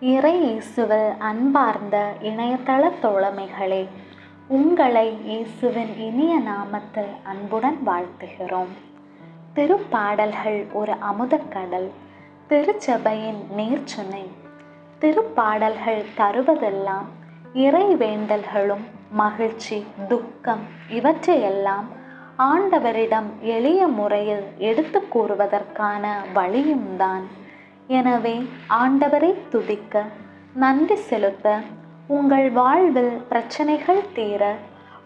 இறை இயேசுவில் அன்பார்ந்த இணையதள தோழமைகளே, உங்களை இயேசுவின் இனிய நாமத்தில் அன்புடன் வாழ்த்துகிறோம். திருப்பாடல்கள் ஒரு அமுதக்கடல், திருச்சபையின் நேர்ச்சுனை. திருப்பாடல்கள் தருவதெல்லாம் இறை வேண்டல்களும் மகிழ்ச்சி, துக்கம் இவற்றையெல்லாம் ஆண்டவரிடம் எளிய முறையில் எடுத்து கூறுவதற்கான வழியும்தான். எனவே ஆண்டவரை துதிக்க, நன்றி செலுத்த, உங்கள் வாழ்வில் பிரச்சனைகள் தீர,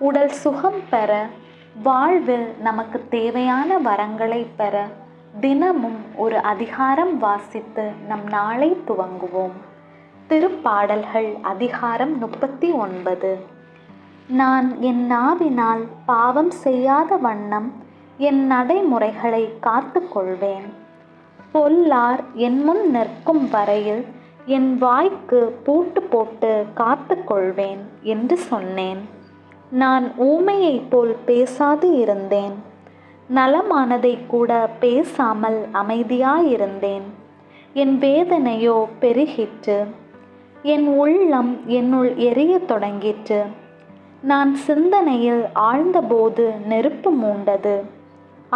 உடல் சுகம் பெற, வாழ்வில் நமக்கு தேவையான வரங்களை பெற தினமும் ஒரு அதிகாரம் வாசித்து நம் நாளை துவங்குவோம். திருப்பாடல்கள் அதிகாரம் 39. நான் என் நாவினால் பாவம் செய்யாத வண்ணம் என் நடைமுறைகளை காத்து கொள்வேன். பொல்லார் என் முன் நிற்கும் வரையில் என் வாய்க்கு பூட்டு போட்டு காத்து கொள்வேன் என்று சொன்னேன். நான் ஊமையைப் போல் பேசாது இருந்தேன். நலமானதை கூட பேசாமல் அமைதியாயிருந்தேன். என் வேதனையோ பெருகிற்று. என் உள்ளம் என்னுள் எரிய தொடங்கிற்று. நான் சிந்தனையில் ஆழ்ந்தபோது நெருப்பு மூண்டது.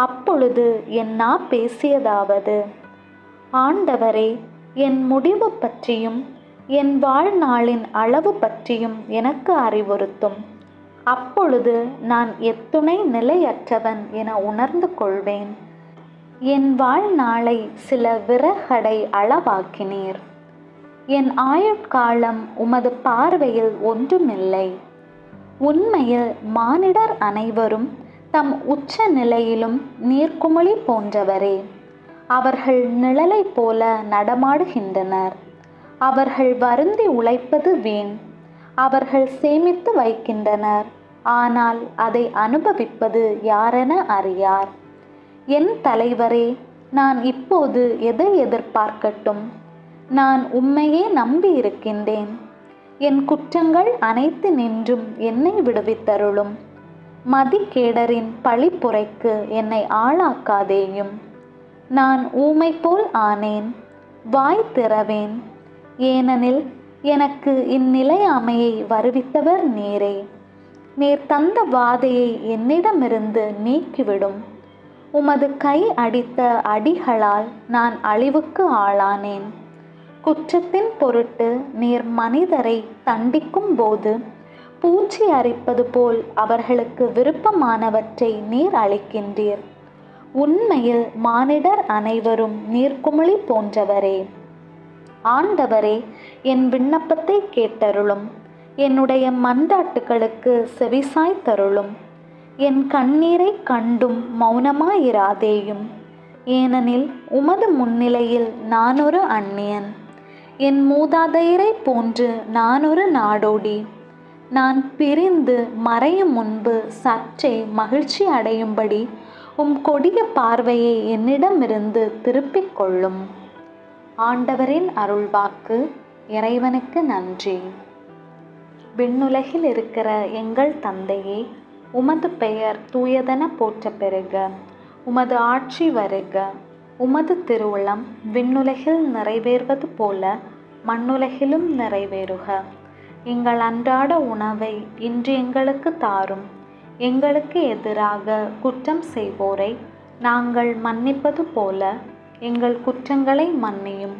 அப்பொழுது என் நா பேசியதாவது: ஆண்டவரே, என் முடிவு பற்றியும் என் வாழ்நாளின் அளவு பற்றியும் எனக்கு அறிவுறுத்தும். அப்பொழுது நான் எத்துணை நிலையற்றவன் என உணர்ந்து கொள்வேன். என் வாழ்நாளை சில விறகடை அளவாக்கினீர். என் ஆயுட்காலம் உமது பார்வையில் ஒன்றுமில்லை. உண்மையில் மானிடர் அனைவரும் தம் உச்ச நிலையிலும் நீர்க்குமிழி போன்றவரே. அவர்கள் நிழலைப் போல நடமாடுகின்றனர். அவர்கள் வருந்தி உழைப்பது வீண். அவர்கள் சேமித்து வைக்கின்றனர், ஆனால் அதை அனுபவிப்பது யாரென அறியார். என் தலைவரே, நான் இப்போது எதை எதிர்பார்க்கட்டும்? நான் உம்மையே நம்பி இருக்கின்றேன். என் குற்றங்கள் அனைத்து நின்றும் என்னை விடுவித்தருளும். மதிகேடரின் பழிப்புரைக்கு என்னை ஆளாக்காதேயும். நான் ஊமை போல் ஆனேன், வாய் திறவேன். ஏனெனில் எனக்கு இந்நிலையாமையை வருவித்தவர் நீரே. நீர் தந்த வாதையை என்னிடமிருந்து நீக்கிவிடும். உமது கை அடித்த அடிகளால் நான் அழிவுக்கு ஆளானேன். குற்றத்தின் பொருட்டு நீர் மனிதரை தண்டிக்கும் போது பூச்சி அரிப்பது போல் அவர்களுக்கு விருப்பமானவற்றை நீர் அளிக்கின்றீர். உண்மையில் மானிடர் அனைவரும் நீர்க்குமிழி போன்றவரே. ஆண்டவரே, என் விண்ணப்பத்தை கேட்டருளும். என்னுடைய மன்றாட்டுகளுக்கு செவிசாய்த்தருளும். என் கண்ணீரை கண்டும் மௌனமாயிராதேயும். ஏனெனில் உமது முன்னிலையில் நான் ஒரு அந்நியன். என் மூதாதையரை போன்று நான் ஒரு நாடோடி. நான் பிரிந்து மறையும் முன்பு சற்றே மகிழ்ச்சி அடையும்படி உம் கொடிய பார்வையை என்னிடமிருந்து திருப்பிக் கொள்ளும். ஆண்டவரின் அருள்வாக்கு. இறைவனுக்கு நன்றி. விண்ணுலகில் இருக்கிற எங்கள் தந்தையே, உமது பெயர் தூயதென போற்ற பெறுக. உமது ஆட்சி வருக. உமது திருவுளம் விண்ணுலகில் நிறைவேறுவது போல மண்ணுலகிலும் நிறைவேறுக. எங்கள் அன்றாட உணவை இன்று எங்களுக்கு தாரும். எங்களுக்கு எதிராக குற்றம் செய்வோரை நாங்கள் மன்னிப்பது போல எங்கள் குற்றங்களை மன்னியும்.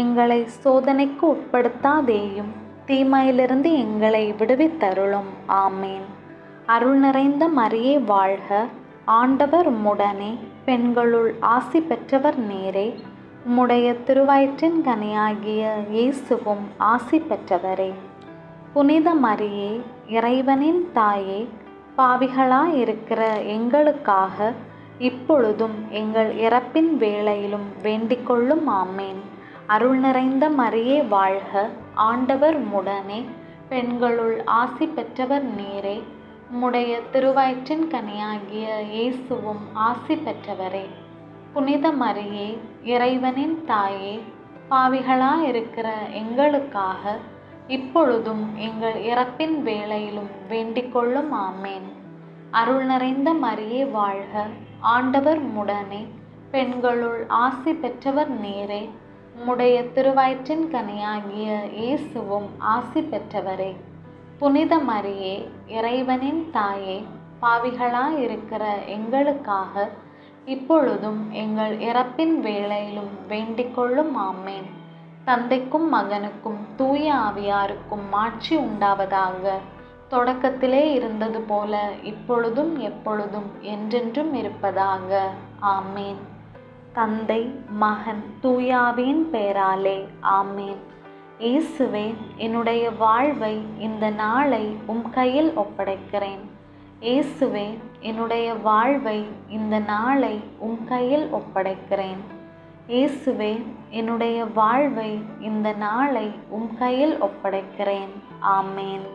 எங்களை சோதனைக்கு உட்படுத்தாதேயும், தீமையிலிருந்து எங்களை விடுவித்தருளும். ஆமேன். அருள் நிறைந்த மரியே வாழ்க. ஆண்டவர் உம்முடனே, பெண்களுள் ஆசி பெற்றவர் நீரே. உம்முடைய திருவயிற்றின் கனியாகிய இயேசுவும் ஆசி பெற்றவரே. புனித மரியே, இறைவனின் தாயே, பாவிகளாயிருக்கிற எங்களுக்காக இப்பொழுதும் எங்கள் இறப்பின் வேளையிலும் வேண்டிக்கொள்ளும். ஆமேன். அருள் நிறைந்த மரியே வாழ்க. ஆண்டவர் உம்முடனே, பெண்களுள் ஆசி பெற்றவர் நீரே. உம்முடைய திருவயிற்றின் கனியாகிய இயேசுவும் ஆசி பெற்றவரே. புனித மரியே, இறைவனின் தாயே, பாவிகளாயிருக்கிற எங்களுக்காக இப்பொழுதும் எங்கள் இறப்பின் வேளையிலும் வேண்டிக்கொள்ளும். ஆமேன். அருள் நிறைந்த மரியே வாழ்க. ஆண்டவர் உம்முடனே, பெண்களுள் ஆசி பெற்றவர் நீரே. உம்முடைய திருவயிற்றின் கனியாகிய இயேசுவும் ஆசி பெற்றவரே. புனித மரியே, இறைவனின் தாயே, பாவிகளாயிருக்கிற எங்களுக்காக இப்பொழுதும் எங்கள் இறப்பின் வேளையிலும் வேண்டிக் கொள்ளும். ஆமேன். தந்தைக்கும் மகனுக்கும் தூய ஆவியாருக்கும் மாட்சி உண்டாவதாக. தொடக்கத்திலே இருந்தது போல இப்பொழுதும் எப்பொழுதும் என்றென்றும் இருப்பதாக. ஆமேன். தந்தை, மகன், தூயாவின் பெயராலே. ஆமேன். இயேசுவே, என்னுடைய வாழ்வை இந்த நாளை உம் கையில் ஒப்படைக்கிறேன். இயேசுவே, என்னுடைய வாழ்வை இந்த நாளை உம் கையில் ஒப்படைக்கிறேன். இயேசுவே, என்னுடைய வாழ்வை இந்த நாளை உம் கையில் ஒப்படைக்கிறேன். ஆமேன்.